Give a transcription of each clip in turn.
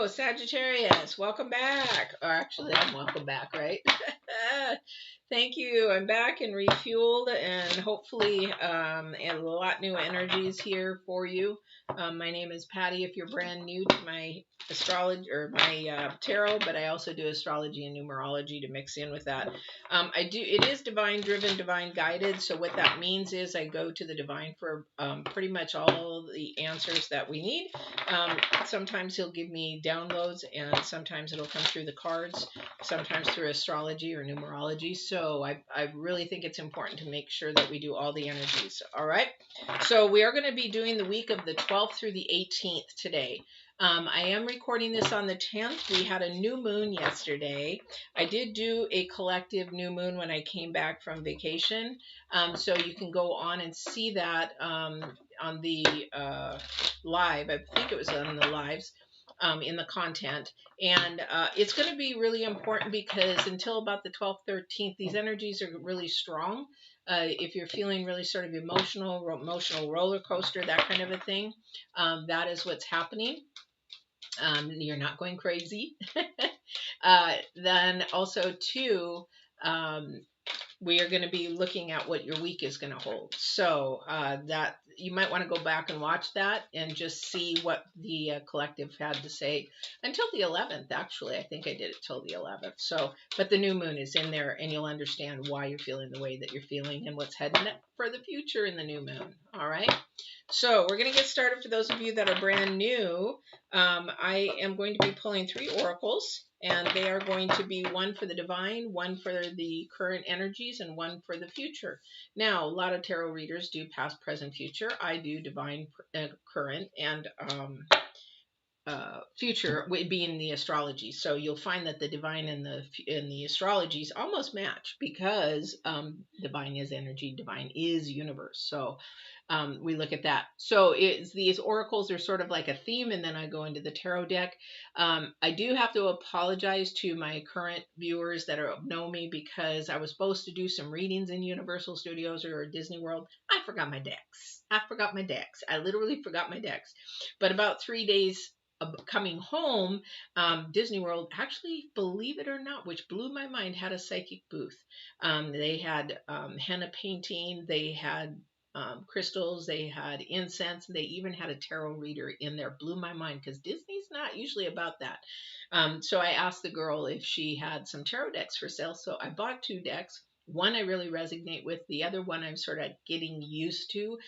Hello, Sagittarius. Welcome back. Or actually, I'm welcome back, right? Thank you. I'm back and refueled, and hopefully, a lot new energies here for you. My name is Patty. If you're brand new to my astrology or my tarot, but I also do astrology and numerology to mix in with that. It is divine driven, divine guided. So what that means is I go to the divine for pretty much all the answers that we need. Sometimes he'll give me downloads, and sometimes it'll come through the cards, sometimes through astrology or numerology. So I really think it's important to make sure that we do all the energies. All right. So we are going to be doing the week of the 12th through the 18th today. I am recording this on the 10th. We had a new moon yesterday. I did do a collective new moon when I came back from vacation. So you can go on and see that on the live. I think it was on the lives in the content. And it's going to be really important because until about the 12th, 13th, these energies are really strong. If you're feeling really sort of emotional roller coaster, that kind of a thing, that is what's happening. You're not going crazy. Then also too, we are going to be looking at what your week is going to hold. So that you might want to go back and watch that and just see what the collective had to say until the 11th. Actually, I think I did it till the 11th. So, but the new moon is in there, and you'll understand why you're feeling the way that you're feeling and what's heading for the future in the new moon. All right. So we're going to get started. For those of you that are brand new, I am going to be pulling 3 oracles, and they are going to be one for the divine, one for the current energies, and one for the future. Now, a lot of tarot readers do past, present, future. I do divine, current, and future would be in the astrology. So you'll find that the divine and the astrologies almost match because divine is energy, divine is universe. So we look at that. So these oracles are sort of like a theme, and then I go into the tarot deck. I do have to apologize to my current viewers that know me because I was supposed to do some readings in Universal Studios or Disney World. I forgot my decks. I literally forgot my decks. But about 3 days coming home, Disney World, actually, believe it or not, which blew my mind, had a psychic booth. They had henna painting, they had crystals, they had incense, they even had a tarot reader in there. Blew my mind because Disney's not usually about that. So I asked the girl if she had some tarot decks for sale. So I bought 2 decks. One I really resonate with. The other one I'm sort of getting used to.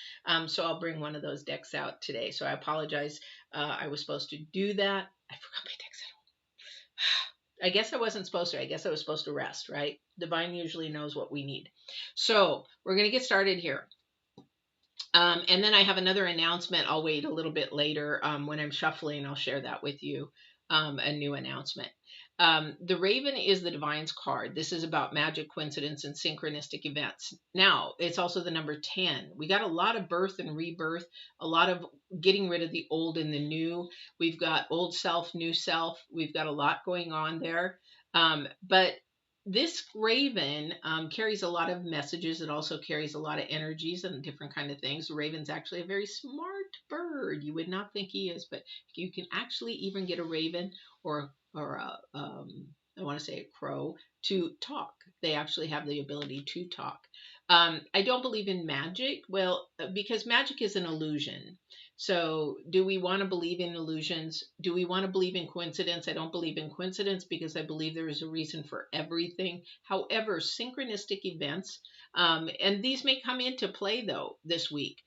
So I'll bring one of those decks out today. So I apologize. I was supposed to do that. I forgot my decks at home. I guess I wasn't supposed to. I guess I was supposed to rest, right? Divine usually knows what we need. So we're going to get started here. And then I have another announcement. I'll wait a little bit later when I'm shuffling. I'll share that with you, a new announcement. The Raven is the Divine's card. This is about magic, coincidence, and synchronistic events. Now, it's also the number 10. We got a lot of birth and rebirth, a lot of getting rid of the old and the new. We've got old self, new self. We've got a lot going on there. But this Raven carries a lot of messages. It also carries a lot of energies and different kind of things. The Raven's actually a very smart bird. You would not think he is, but you can actually even get a raven or I want to say a crow to talk. They actually have the ability to talk. I don't believe in magic. Well, because magic is an illusion. So do we want to believe in illusions? Do we want to believe in coincidence? I don't believe in coincidence because I believe there is a reason for everything. However, synchronistic events, and these may come into play though this week.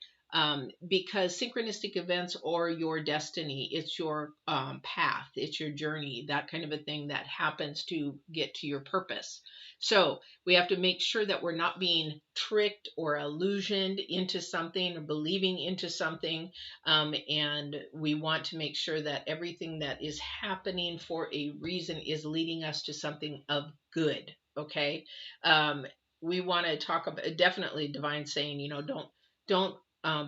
Because synchronistic events or your destiny, it's your path, it's your journey, that kind of a thing that happens to get to your purpose. So we have to make sure that we're not being tricked or illusioned into something or believing into something. And we want to make sure that everything that is happening for a reason is leading us to something of good. Okay. We want to talk about definitely divine saying, don't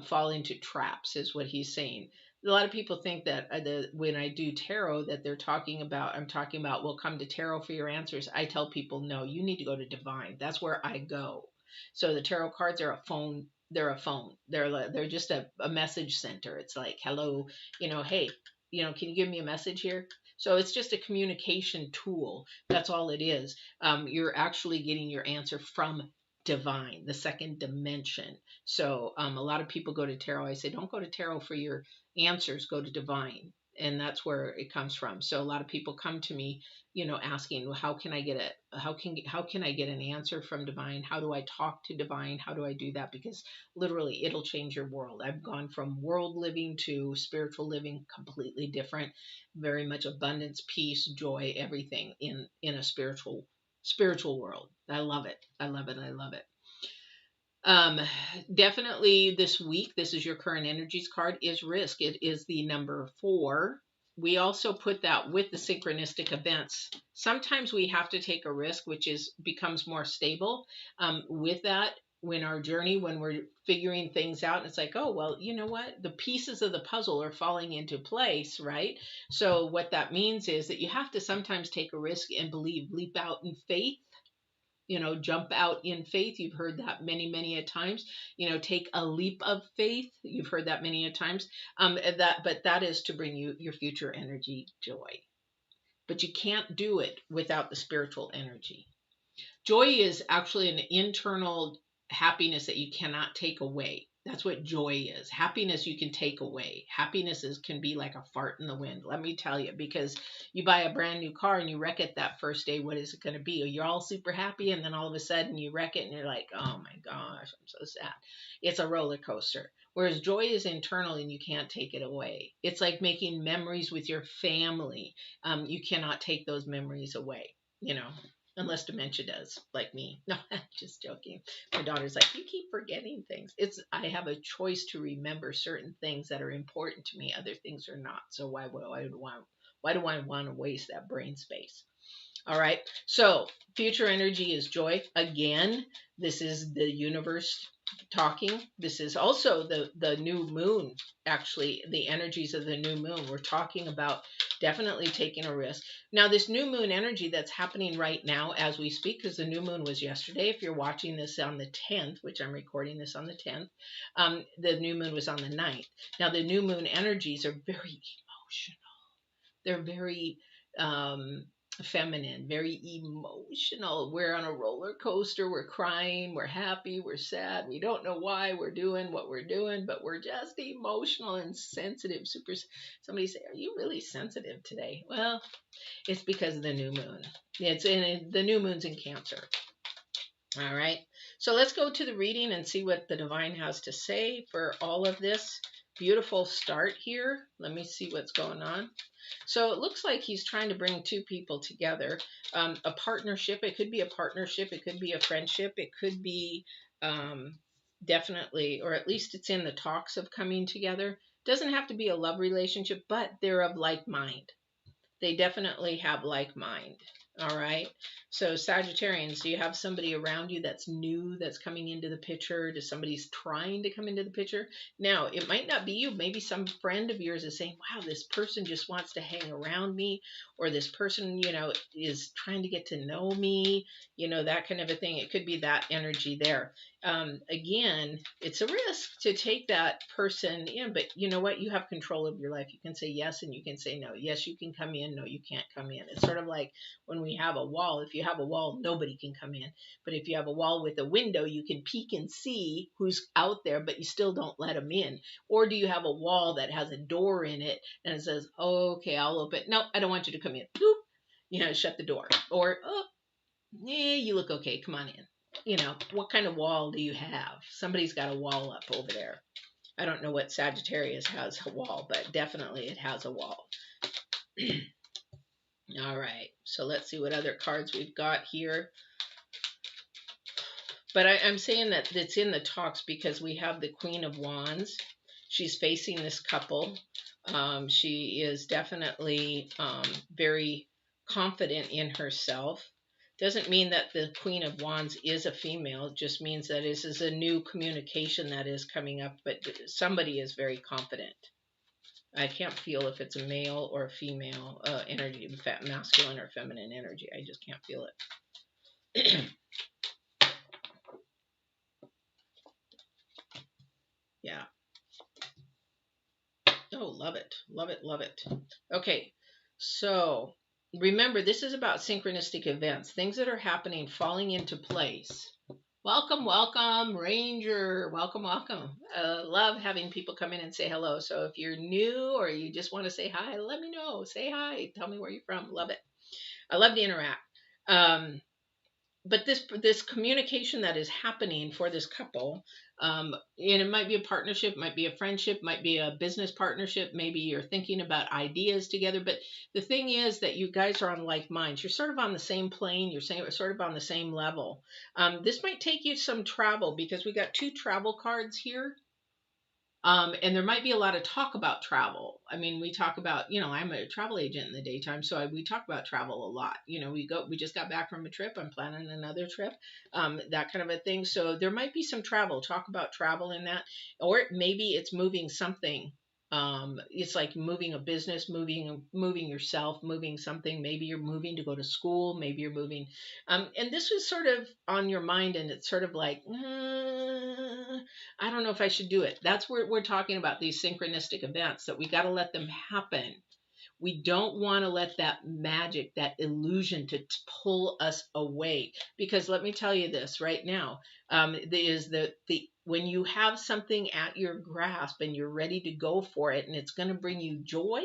fall into traps is what he's saying. A lot of people think that when I do tarot that I'm talking about, well, come to tarot for your answers. I tell people, no, you need to go to divine. That's where I go. So the tarot cards are a phone. They're a phone. They're just a message center. It's like, hello, hey, can you give me a message here? So it's just a communication tool. That's all it is. You're actually getting your answer from divine, the second dimension. So a lot of people go to tarot. I say, don't go to tarot for your answers, go to divine. And that's where it comes from. So a lot of people come to me, asking, well, how can I get how can I get an answer from divine? How do I talk to divine? How do I do that? Because literally it'll change your world. I've gone from world living to spiritual living, completely different, very much abundance, peace, joy, everything in a spiritual world. I love it. I love it. I love it. Um, Definitely this week, this is your current energies card, is risk. It is the number 4. We also put that with the synchronistic events. Sometimes we have to take a risk, which becomes more stable. With that, when our journey, when we're figuring things out, it's like, oh, well, you know what? The pieces of the puzzle are falling into place, right? So what that means is that you have to sometimes take a risk and leap out in faith, jump out in faith. You've heard that many, many a times. Take a leap of faith. You've heard that many a times. But that is to bring you your future energy joy. But you can't do it without the spiritual energy. Joy is actually an internal happiness that you cannot take away. That's what joy is. Happiness you can take away. Can be like a fart in the wind. Let me tell you, because you buy a brand new car and you wreck it that first day, what is it going to be? You're all super happy, and then all of a sudden you wreck it and you're like, oh my gosh, I'm so sad. It's a roller coaster. Whereas joy is internal and you can't take it away. It's like making memories with your family. You cannot take those memories away, unless dementia does, like me. No, just joking. My daughter's like, you keep forgetting things. I have a choice to remember certain things that are important to me. Other things are not. So why do I want to waste that brain space? All right. So future energy is joy. Again, this is the universe talking. This is also the new moon. Actually, the energies of the new moon. We're talking about definitely taking a risk. Now, this new moon energy that's happening right now as we speak, because the new moon was yesterday. If you're watching this on the 10th, which I'm recording this on the 10th, the new moon was on the 9th. Now, the new moon energies are very emotional. They're very feminine, very emotional. We're on a roller coaster. We're crying. We're happy. We're sad. We don't know why we're doing what we're doing, but we're just emotional and sensitive. Somebody say, "Are you really sensitive today?" Well, it's because of the new moon. The new moon's in Cancer. All right. So let's go to the reading and see what the divine has to say for all of this. Beautiful start here. Let me see what's going on. So it looks like he's trying to bring two people together. A partnership. It could be a partnership. It could be a friendship. It could be definitely, or at least it's in the talks of coming together. Doesn't have to be a love relationship, but they're of like mind. They definitely have like mind. All right. So Sagittarians, do you have somebody around you that's new, that's coming into the picture? Does somebody's trying to come into the picture? Now, it might not be you. Maybe some friend of yours is saying, wow, this person just wants to hang around me, or this person, is trying to get to know me, that kind of a thing. It could be that energy there. Again, it's a risk to take that person in, but you know what? You have control of your life. You can say yes and you can say no. Yes, you can come in. No, you can't come in. It's sort of like when we have a wall. If you have a wall, nobody can come in. But if you have a wall with a window, you can peek and see who's out there, but you still don't let them in. Or do you have a wall that has a door in it and it says, oh, okay, I'll open. No, I don't want you to come in. Boop. Shut the door. Or, oh, yeah, you look okay. Come on in. What kind of wall do you have? Somebody's got a wall up over there. I don't know what Sagittarius has a wall, but definitely it has a wall. All right, so let's see what other cards we've got here. But I'm saying that it's in the talks because we have the Queen of Wands. She's facing this couple. She is definitely very confident in herself. Doesn't mean that the Queen of Wands is a female. It just means that this is a new communication that is coming up, but somebody is very confident. I can't feel if it's a male or a female energy, masculine or feminine energy. I just can't feel it. Yeah. Oh, love it. Love it. Love it. Okay. So remember, this is about synchronistic events, things that are happening, falling into place. Welcome, welcome, Ranger. Welcome, welcome. Love having people come in and say hello. So if you're new or you just want to say hi, let me know. Say hi. Tell me where you're from. Love it. I love to interact. But this communication that is happening for this couple, and it might be a partnership, might be a friendship, might be a business partnership, maybe you're thinking about ideas together. But the thing is that you guys are on like minds. You're sort of on the same plane. You're sort of on the same level. This might take you some travel because we got 2 travel cards here. And there might be a lot of talk about travel. I mean, we talk about, I'm a travel agent in the daytime, so we talk about travel a lot. We just got back from a trip. I'm planning another trip, that kind of a thing. So there might be some travel, talk about travel in that, or maybe it's moving something. It's like moving a business, moving yourself, moving something. Maybe you're moving to go to school. Maybe you're moving. And this was sort of on your mind, and it's sort of like, I don't know if I should do it. That's where we're talking about these synchronistic events, that we got to let them happen. We don't want to let that magic, that illusion to pull us away. Because let me tell you this right now, is the when you have something at your grasp and you're ready to go for it and it's going to bring you joy,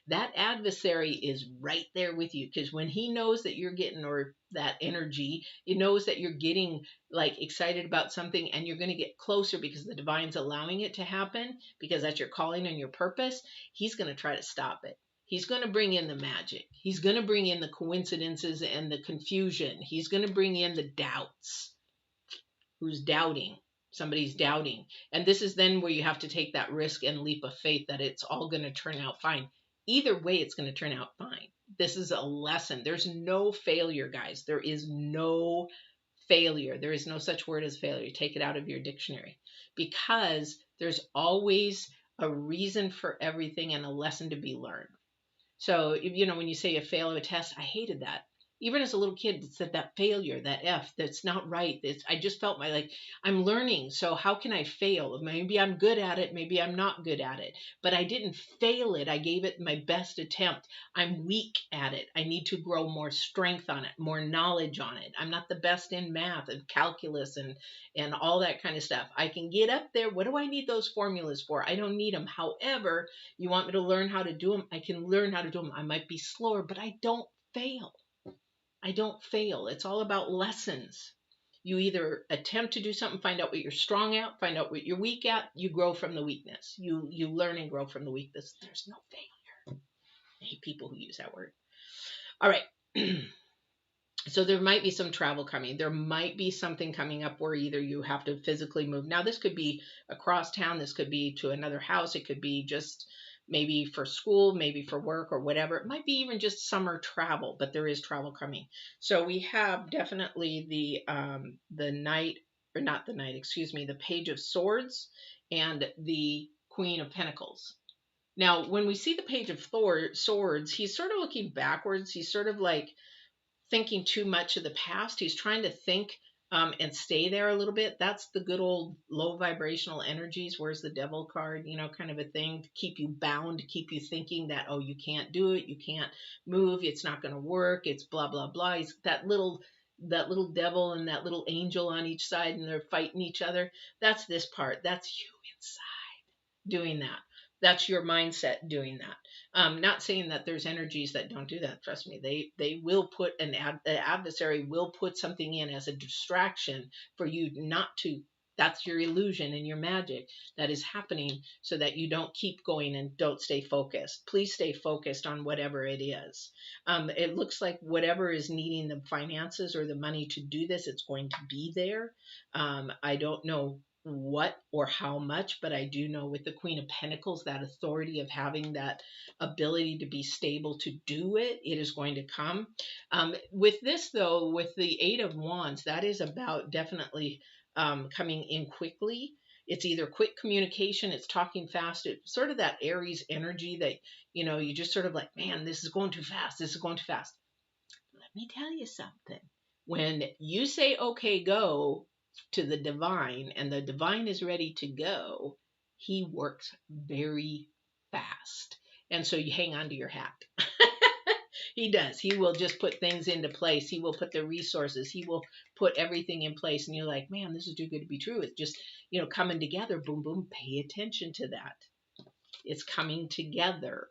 that adversary is right there with you, because when he knows that you're getting, or that energy, he knows that you're getting like excited about something and you're going to get closer because the divine's allowing it to happen, because that's your calling and your purpose. He's going to try to stop it. He's going to bring in the magic. He's going to bring in the coincidences and the confusion. He's going to bring in the doubts. Who's doubting? Somebody's doubting. And this is then where you have to take that risk and leap of faith that it's all going to turn out fine. Either way, it's going to turn out fine. This is a lesson. There's no failure, guys. There is no failure. There is no such word as failure. Take it out of your dictionary, because there's always a reason for everything and a lesson to be learned. So, when you say you fail a test, I hated that. Even as a little kid, it said that failure, that F, that's not right. I just felt I'm learning. So how can I fail? Maybe I'm good at it. Maybe I'm not good at it. But I didn't fail it. I gave it my best attempt. I'm weak at it. I need to grow more strength on it, more knowledge on it. I'm not the best in math and calculus and all that kind of stuff. I can get up there. What do I need those formulas for? I don't need them. However, you want me to learn how to do them? I can learn how to do them. I might be slower, but I don't fail. I don't fail. It's all about lessons. You either attempt to do something, find out what you're strong at, find out what you're weak at, you grow from the weakness. You learn and grow from the weakness. There's no failure. I hate people who use that word. All right. So there might be some travel coming. There might be something coming up where either you have to physically move. Now, this could be across town. This could be to another house. It could be just maybe for school, maybe for work or whatever. It might be even just summer travel, but there is travel coming. So we have definitely the knight, or not the knight, excuse me, the Page of Swords and the Queen of Pentacles. Now, when we see the Page of Swords, he's sort of looking backwards. He's sort of like thinking too much of the past. He's trying to think and stay there a little bit. That's the good old low vibrational energies. Where's the devil card? Kind of a thing to keep you bound, to keep you thinking that, oh, you can't do it, you can't move, it's not going to work, it's blah blah blah. He's that little devil and that little angel on each side, and they're fighting each other. That's this part. That's you inside doing that. That's your mindset doing that. Not saying that there's energies that don't do that. Trust me, they will put the adversary will put something in as a distraction for you not to. That's your illusion and your magic that is happening, so that you don't keep going and don't stay focused. Please stay focused on whatever it is. It looks like whatever is needing the finances or the money to do this, it's going to be there. I don't know what or how much, but I do know with the Queen of Pentacles, that authority of having that ability to be stable to do it, it is going to come. With this though, with the Eight of Wands, that is about definitely coming in quickly. It's either quick communication, it's talking fast, it's sort of that Aries energy that, you just sort of like, man, this is going too fast, this is going too fast. Let me tell you something. When you say, okay, go, to the divine, and the divine is ready to go, he works very fast. And so you hang on to your hat. He does. He will just put things into place. He will put the resources. He will put everything in place. And you're like, man, this is too good to be true. It's just, coming together. Boom, boom. Pay attention to that. It's coming together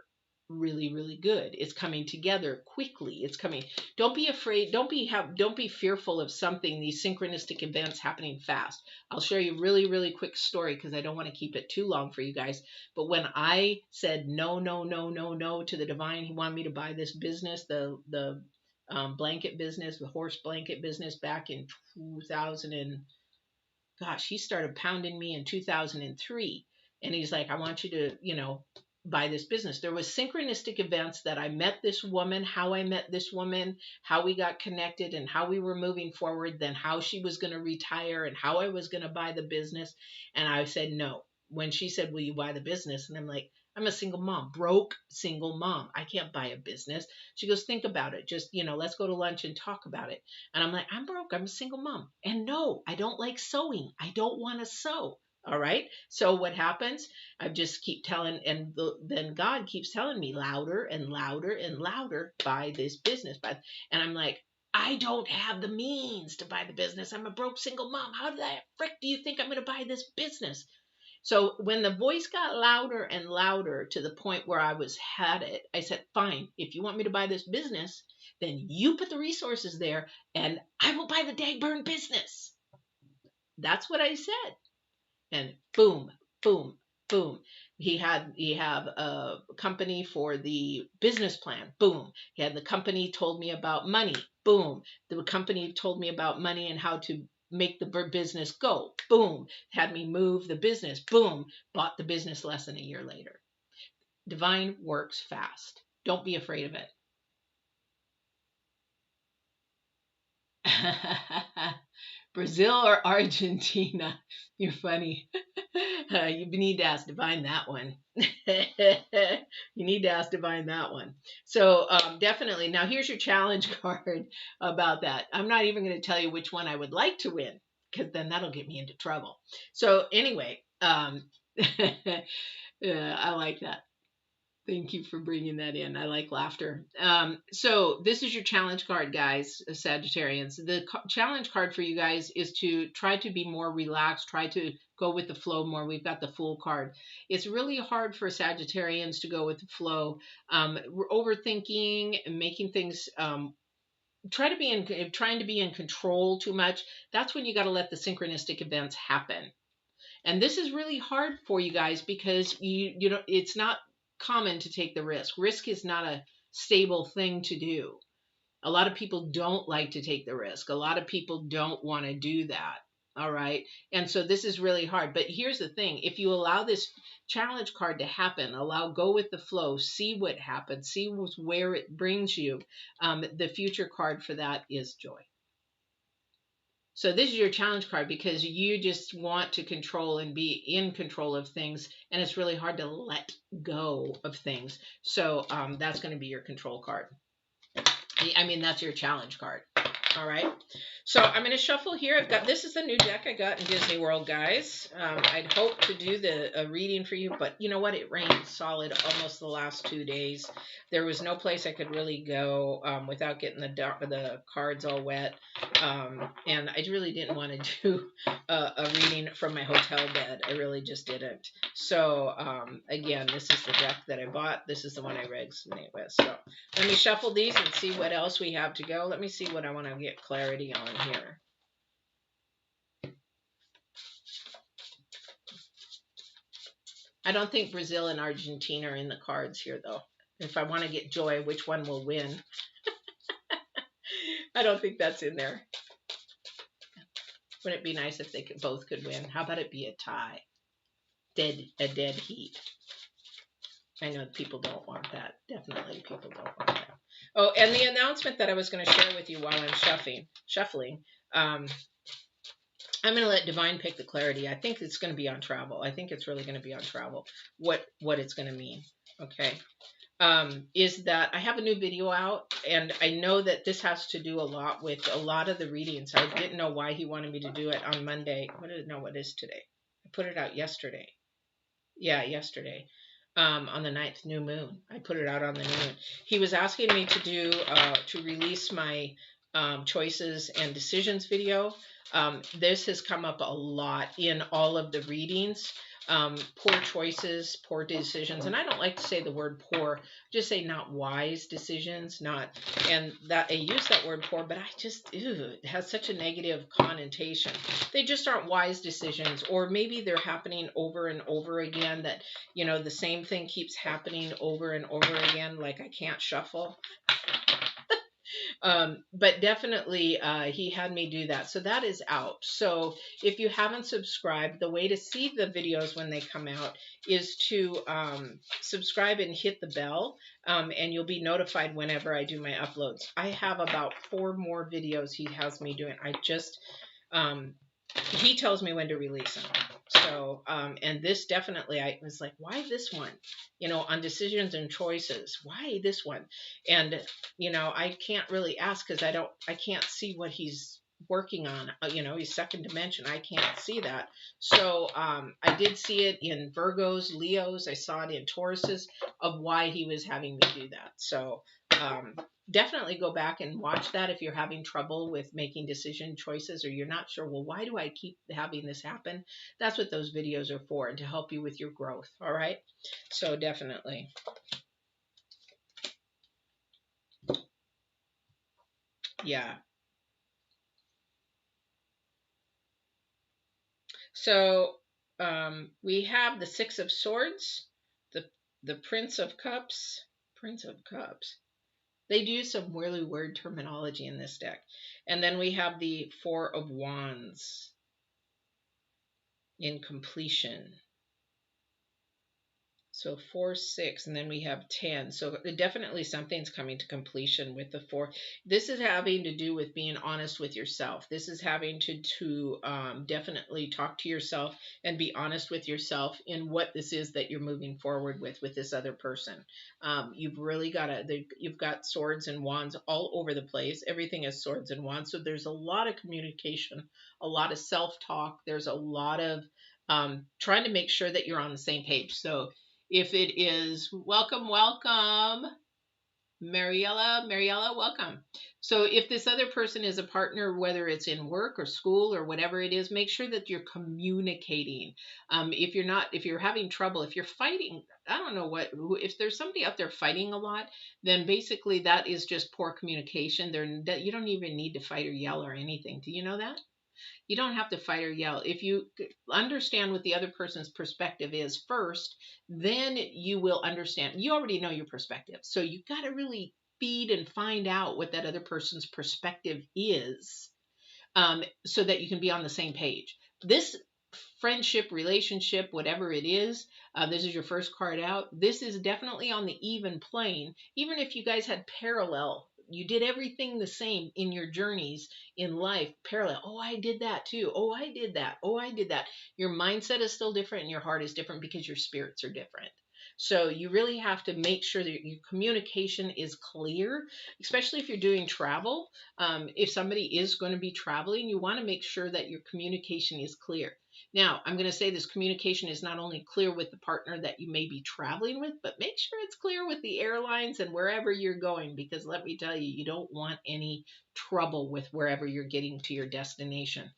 really, really good. It's coming together quickly. It's coming. Don't be afraid. Don't be fearful of something, these synchronistic events happening fast. I'll share you a really, really quick story because I don't want to keep it too long for you guys. But when I said no, no, no, no, no to the divine, he wanted me to buy this business, the blanket business, the horse blanket business back in 2000 and gosh, he started pounding me in 2003. And he's like, I want you to, buy this business. There was synchronistic events that I met this woman, how I met this woman, how we got connected and how we were moving forward, then how she was going to retire and how I was going to buy the business. And I said, no. When she said, will you buy the business? And I'm like, I'm a single mom, broke single mom. I can't buy a business. She goes, think about it. Just, let's go to lunch and talk about it. And I'm like, I'm broke. I'm a single mom. And no, I don't like sewing. I don't want to sew. All right. So what happens? I just keep telling, and then God keeps telling me louder and louder and louder, buy this business. And I'm like, I don't have the means to buy the business. I'm a broke single mom. How the frick do you think I'm going to buy this business? So when the voice got louder and louder to the point where I had it, I said, fine, if you want me to buy this business, then you put the resources there and I will buy the dang business. That's what I said. And boom, boom, boom. He had a company for the business plan. Boom. He had the company told me about money. Boom. The company told me about money and how to make the business go. Boom. Had me move the business. Boom. Bought the business less than a year later. Divine works fast. Don't be afraid of it. Brazil or Argentina? You're funny. You need to ask Divine that one. You need to ask Divine that one. So definitely. Now here's your challenge card about that. I'm not even going to tell you which one I would like to win because then that'll get me into trouble. So anyway, I like that. Thank you for bringing that in. I like laughter. So this is your challenge card, guys, Sagittarians. The challenge card for you guys is to try to be more relaxed, try to go with the flow more. We've got the Fool card. It's really hard for Sagittarians to go with the flow. We're overthinking and making things, trying to be in control too much. That's when you got to let the synchronistic events happen. And this is really hard for you guys because it's not common to take the risk. Risk is not a stable thing to do. A lot of people don't like to take the risk. A lot of people don't want to do that. All right. And so this is really hard. But here's the thing. If you allow this challenge card to happen, go with the flow, see what happens, see where it brings you. The future card for that is joy. So this is your challenge card because you just want to control and be in control of things. And it's really hard to let go of things. So that's going to be your control card. That's your challenge card. All right. So I'm going to shuffle here. This is the new deck I got in Disney World, guys. I'd hope to do the reading for you, but you know what? It rained solid almost the last 2 days. There was no place I could really go without getting the cards all wet. And I really didn't want to do a reading from my hotel bed. I really just didn't. So again, this is the deck that I bought. This is the one I resonate with. So let me shuffle these and see what else we have to go. Let me see what I want to get clarity on here. I don't think Brazil and Argentina are in the cards here, though. If I want to get joy, which one will win? I don't think that's in there. Wouldn't it be nice if they both could win? How about it be a tie? A dead heat. I know people don't want that. Definitely people don't want that. Oh, and the announcement that I was going to share with you while I'm shuffling. I'm going to let Divine pick the clarity. I think it's going to be on travel. I think it's really going to be on travel. What it's going to mean. Okay. Is that I have a new video out, and I know that this has to do a lot with a lot of the readings. I didn't know why he wanted me to do it on Monday. What is today? I put it out yesterday. Yeah, yesterday. on the 9th, new moon. I put it out on the new moon. He was asking me to do, to release my choices and decisions video. This has come up a lot in all of the readings. Poor choices, poor decisions. And I don't like to say the word poor, just say not wise decisions, not, and that I use that word poor, but I just, it has such a negative connotation. They just aren't wise decisions, or maybe they're happening over and over again, that, you know, the same thing keeps happening over and over again, like I can't shuffle. But definitely he had me do that. So that is out. So if you haven't subscribed, the way to see the videos when they come out is to subscribe and hit the bell, and you'll be notified whenever I do my uploads. I have about 4 more videos he has me doing. I just, he tells me when to release them. So, and this definitely, I was like, why this one? You know, on decisions and choices, why this one? And, you know, I can't really ask because I can't see what he's working on. You know, he's second dimension. I can't see that. So, I did see it in Virgos, Leos. I saw it in Tauruses of why he was having me do that. So, definitely go back and watch that if you're having trouble with making decision choices, or you're not sure, well, why do I keep having this happen? That's what those videos are for, and to help you with your growth. All right. So definitely. Yeah. So we have the 6 of Swords, the Prince of Cups. Prince of Cups. They do some really weird terminology in this deck. And then we have the 4 of Wands in completion. So 4, 6, and then we have 10. So definitely something's coming to completion with the 4. This is having to do with being honest with yourself. This is having to definitely talk to yourself and be honest with yourself in what this is that you're moving forward with this other person. You've really got you've got swords and wands all over the place. Everything is swords and wands. So there's a lot of communication, a lot of self-talk. There's a lot of trying to make sure that you're on the same page. So if it is, welcome, Mariella, welcome. So if this other person is a partner, whether it's in work or school or whatever it is, make sure that you're communicating. If you're having trouble, if you're fighting, I don't know if there's somebody out there fighting a lot, then basically that is just poor communication. You don't even need to fight or yell or anything. Do you know that? You don't have to fight or yell. If you understand what the other person's perspective is first, then you will understand. You already know your perspective. So you got to really feed and find out what that other person's perspective is, so that you can be on the same page. This friendship, relationship, whatever it is, this is your first card out. This is definitely on the even plane. Even if you guys had parallel, you did everything the same in your journeys in life, parallel. Oh, I did that too. Oh, I did that. Oh, I did that. Your mindset is still different and your heart is different because your spirits are different. So you really have to make sure that your communication is clear, especially if you're doing travel. If somebody is going to be traveling, you want to make sure that your communication is clear. Now, I'm going to say this communication is not only clear with the partner that you may be traveling with, but make sure it's clear with the airlines and wherever you're going, because let me tell you, you don't want any trouble with wherever you're getting to your destination.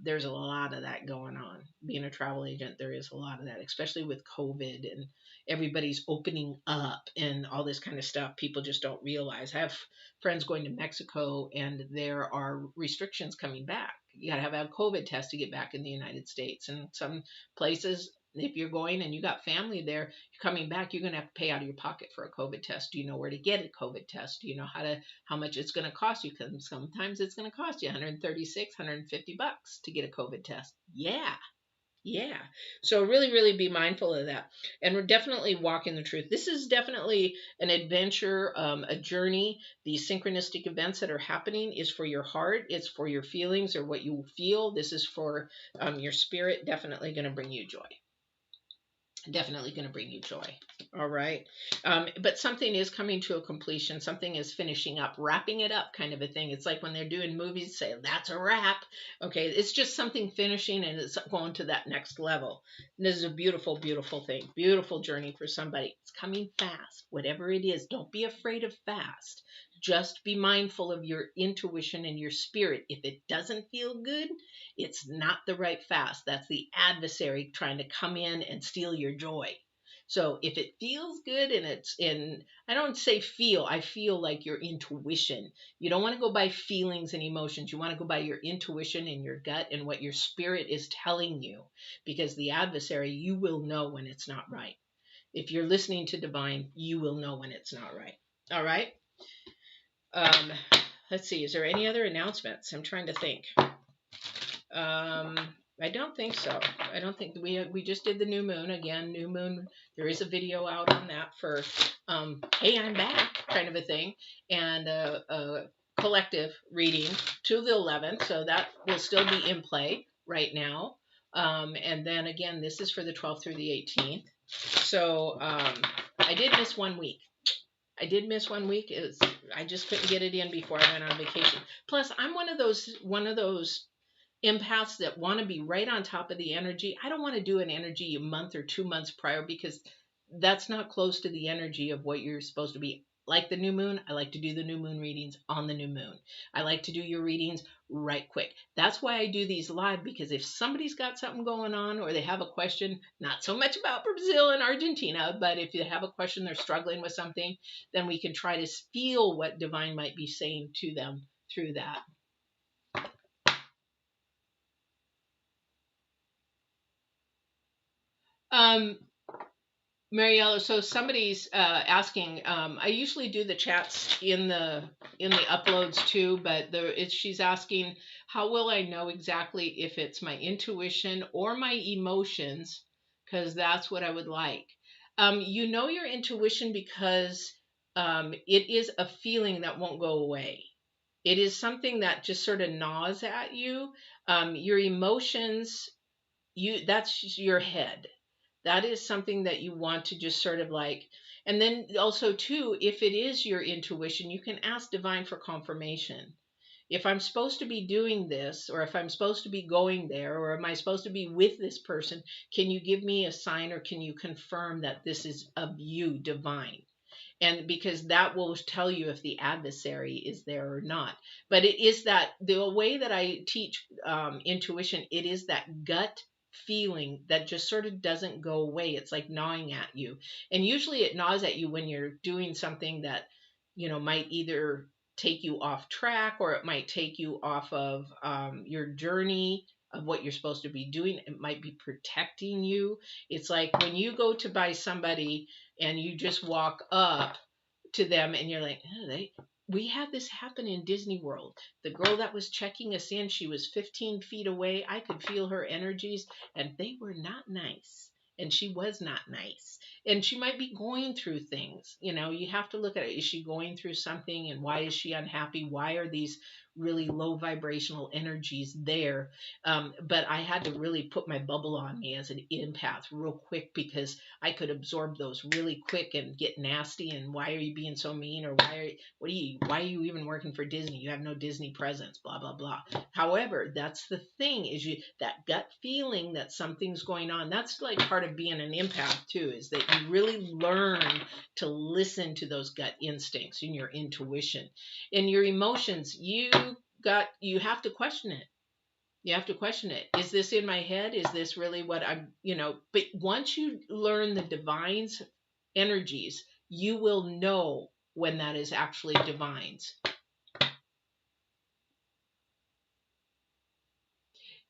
There's a lot of that going on. Being a travel agent, there is a lot of that, especially with COVID and everybody's opening up and all this kind of stuff. People just don't realize. I have friends going to Mexico and there are restrictions coming back. You got to have a COVID test to get back in the United States. And some places, if you're going and you got family there, you're coming back, you're going to have to pay out of your pocket for a COVID test. Do you know where to get a COVID test? Do you know how much it's going to cost you? Because sometimes it's going to cost you 136, 150 bucks to get a COVID test. Yeah. Yeah. So really, really be mindful of that. And we're definitely walking the truth. This is definitely an adventure, a journey. These synchronistic events that are happening is for your heart. It's for your feelings or what you feel. This is for your spirit. Definitely going to bring you joy. Definitely going to bring you joy. All right. But something is coming to a completion. Something is finishing up, wrapping it up, kind of a thing. It's like when they're doing movies, say, that's a wrap. Okay. It's just something finishing and it's going to that next level. And this is a beautiful, beautiful thing. Beautiful journey for somebody. It's coming fast. Whatever it is, don't be afraid of fast. Just be mindful of your intuition and your spirit. If it doesn't feel good, it's not the right fast. That's the adversary trying to come in and steal your joy. So if it feels good and it's in, I don't say feel, I feel like your intuition. You don't want to go by feelings and emotions. You want to go by your intuition and your gut and what your spirit is telling you, because the adversary, you will know when it's not right. If you're listening to divine, you will know when it's not right. All right. Um, let's see. Is there any other announcements? I'm trying to think. I don't think so. I don't think we just did the new moon again. New moon. There is a video out on that for hey, I'm back kind of a thing, and a collective reading to the 11th. So that will still be in play right now. And then again, this is for the 12th through the 18th. So I did miss 1 week. I did miss 1 week. I just couldn't get it in before I went on vacation. Plus, I'm one of those empaths that want to be right on top of the energy. I don't want to do an energy a month or 2 months prior, because that's not close to the energy of what you're supposed to be. Like the new moon, I like to do the new moon readings on the new moon. I like to do your readings right quick. That's why I do these live, because if somebody's got something going on or they have a question, not so much about Brazil and Argentina, but if they have a question, they're struggling with something, then we can try to feel what divine might be saying to them through that. Mariella, so somebody's asking. I usually do the chats in the uploads too, but she's asking, how will I know exactly if it's my intuition or my emotions? Because that's what I would like. You know your intuition because it is a feeling that won't go away. It is something that just sort of gnaws at you. Your emotions, that's your head. That is something that you want to just sort of like. And then also too, if it is your intuition, you can ask divine for confirmation. If I'm supposed to be doing this, or if I'm supposed to be going there, or am I supposed to be with this person, can you give me a sign, or can you confirm that this is of you, divine? And because that will tell you if the adversary is there or not. But it is that the way that I teach intuition, it is that gut feeling that just sort of doesn't go away. It's like gnawing at you, and usually it gnaws at you when you're doing something that might either take you off track, or it might take you off of your journey of what you're supposed to be doing. It might be protecting you. It's like when you go to buy somebody and you just walk up to them and you're like, oh, we had this happen in Disney World. The girl that was checking us in, she was 15 feet away. I could feel her energies, and they were not nice. And she was not nice. And she might be going through things. You have to look at it. Is she going through something, and why is she unhappy? Why are these really low vibrational energies there? But I had to really put my bubble on me as an empath real quick, because I could absorb those really quick and get nasty. And why are you being so mean? Or why are you even working for Disney? You have no Disney presence, blah, blah, blah. However, that's the thing, is that gut feeling that something's going on. That's like part of being an empath too, is that you really learn to listen to those gut instincts and your intuition and your emotions. You have to question it. You have to question it. Is this in my head? Is this really what but once you learn the divine's energies, you will know when that is actually divine's.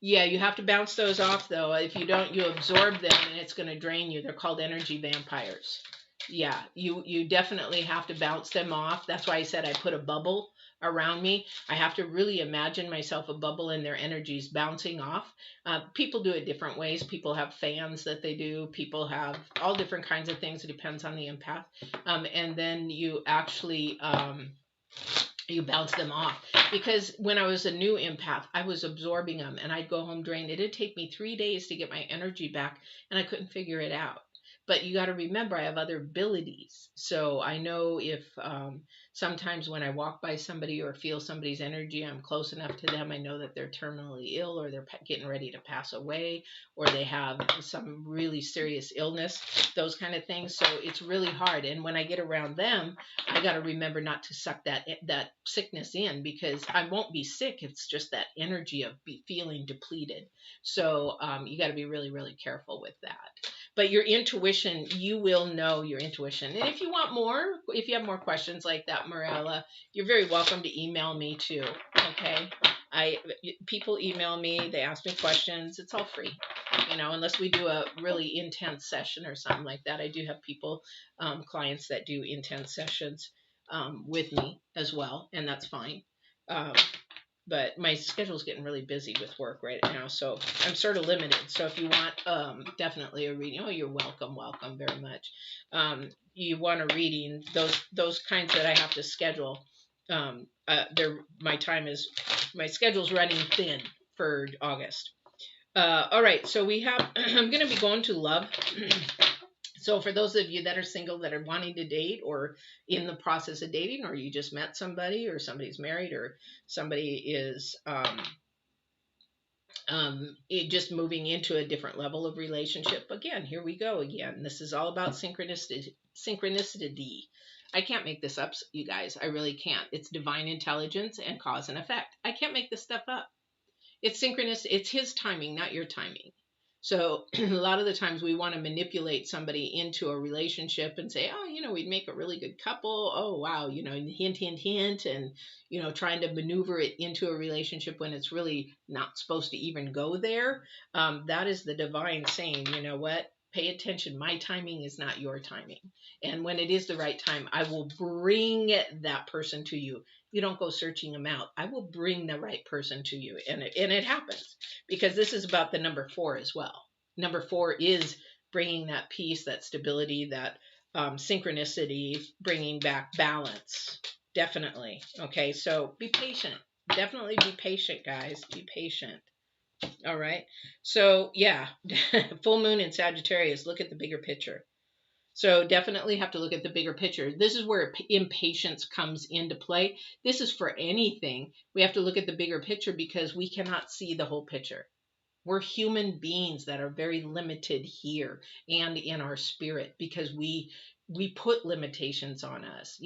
Yeah, you have to bounce those off though. If you don't, you absorb them and it's going to drain you. They're called energy vampires. Yeah, you definitely have to bounce them off. That's why I said I put a bubble around me. I have to really imagine myself a bubble and their energies bouncing off. People do it different ways. People have fans that they do. People have all different kinds of things. It depends on the empath. And then you actually you bounce them off. Because when I was a new empath, I was absorbing them and I'd go home drained. It'd take me 3 days to get my energy back, and I couldn't figure it out. But you got to remember, I have other abilities. So I know if sometimes when I walk by somebody or feel somebody's energy, I'm close enough to them. I know that they're terminally ill, or they're getting ready to pass away, or they have some really serious illness, those kind of things. So it's really hard. And when I get around them, I got to remember not to suck that sickness in, because I won't be sick. It's just that energy of feeling depleted. So you got to be really, really careful with that. But your intuition, you will know your intuition. And if you want more, if you have more questions like that, Morella, you're very welcome to email me too. Okay. People email me, they ask me questions. It's all free, unless we do a really intense session or something like that. I do have people, clients that do intense sessions with me as well, and that's fine. But my schedule's getting really busy with work right now, so I'm sort of limited. So if you want definitely a reading, you're welcome very much. You want a reading, those kinds that I have to schedule. My schedule's running thin for August. All right, so we have. I'm going to be going to love. So for those of you that are single, that are wanting to date, or in the process of dating, or you just met somebody, or somebody's married, or somebody is just moving into a different level of relationship. Again, here we go again. This is all about synchronicity. I can't make this up, you guys. I really can't. It's divine intelligence and cause and effect. I can't make this stuff up. It's synchronous. It's his timing, not your timing. So a lot of the times we want to manipulate somebody into a relationship and say, we'd make a really good couple. Oh, wow. Hint, hint, hint. And, trying to maneuver it into a relationship when it's really not supposed to even go there. That is the divine saying, you know what? Pay attention. My timing is not your timing. And when it is the right time, I will bring that person to you. You don't go searching them out. I will bring the right person to you. And it happens, because this is about the number 4 as well. Number 4 is bringing that peace, that stability, that synchronicity, bringing back balance. Definitely. Okay, so be patient. Definitely be patient, guys. Be patient. All right. So yeah, full moon in Sagittarius. Look at the bigger picture. So definitely have to look at the bigger picture. This is where impatience comes into play. This is for anything. We have to look at the bigger picture, because we cannot see the whole picture. We're human beings that are very limited here and in our spirit, because we put limitations on us.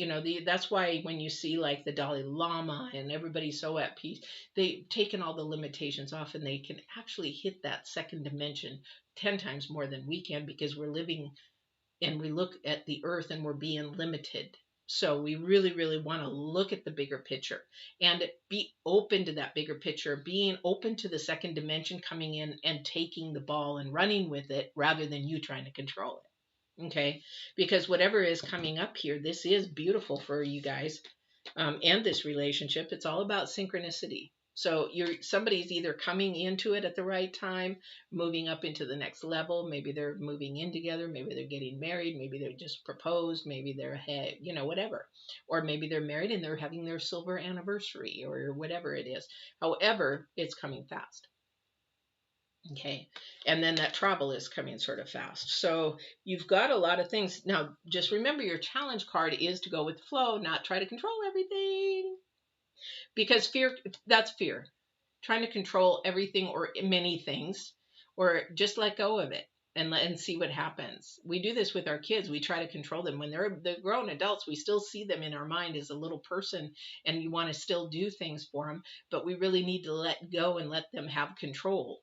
That's why when you see like the Dalai Lama and everybody's so at peace, they've taken all the limitations off, and they can actually hit that second dimension 10 times more than we can, because we're living and we look at the earth and we're being limited. So we really, really want to look at the bigger picture and be open to that bigger picture, being open to the second dimension coming in and taking the ball and running with it, rather than you trying to control it. Okay? Because whatever is coming up here, this is beautiful for you guys, and this relationship. It's all about synchronicity. So somebody's either coming into it at the right time, moving up into the next level. Maybe they're moving in together. Maybe they're getting married. Maybe they're just proposed. Maybe they're ahead, whatever. Or maybe they're married and they're having their silver anniversary, or whatever it is. However, it's coming fast. Okay. And then that travel is coming sort of fast. So you've got a lot of things. Now, just remember, your challenge card is to go with the flow, not try to control everything. Because that's fear. Trying to control everything or many things, or just let go of it and see what happens. We do this with our kids. We try to control them. When they're grown adults, we still see them in our mind as a little person, and you want to still do things for them, but we really need to let go and let them have control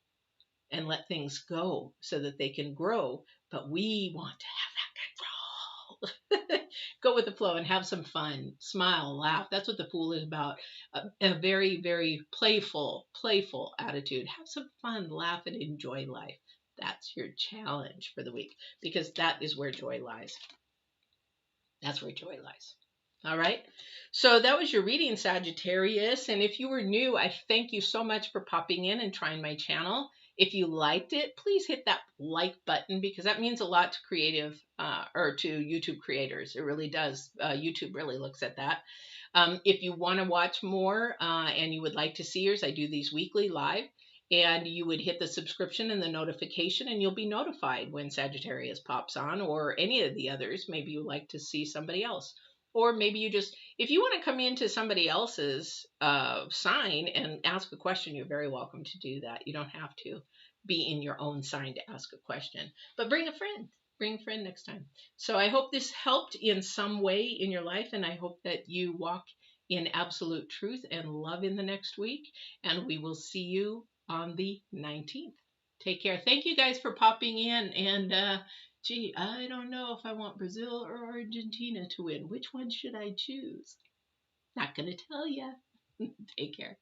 and let things go so that they can grow. But we want to have that control. Go with the flow and have some fun. Smile, laugh. That's what the Fool is about. A very, very playful attitude. Have some fun, laugh, and enjoy life. That's your challenge for the week, because that is where joy lies. That's where joy lies. All right. So that was your reading, Sagittarius. And if you were new, I thank you so much for popping in and trying my channel. If you liked it, please hit that like button, because that means a lot to creative or to YouTube creators. It really does. YouTube really looks at that. If you want to watch more and you would like to see yours, I do these weekly live. and you would hit the subscription and the notification, and you'll be notified when Sagittarius pops on, or any of the others. Maybe you like to see somebody else, or maybe you just, if you want to come into somebody else's sign and ask a question, you're very welcome to do that. You don't have to be in your own sign to ask a question, but bring a friend. Bring a friend next time. So I hope this helped in some way in your life, and I hope that you walk in absolute truth and love in the next week. And we will see you on the 19th. Take care. Thank you guys for popping in. And gee, I don't know if I want Brazil or Argentina to win. Which one should I choose? Not going to tell you. Take care.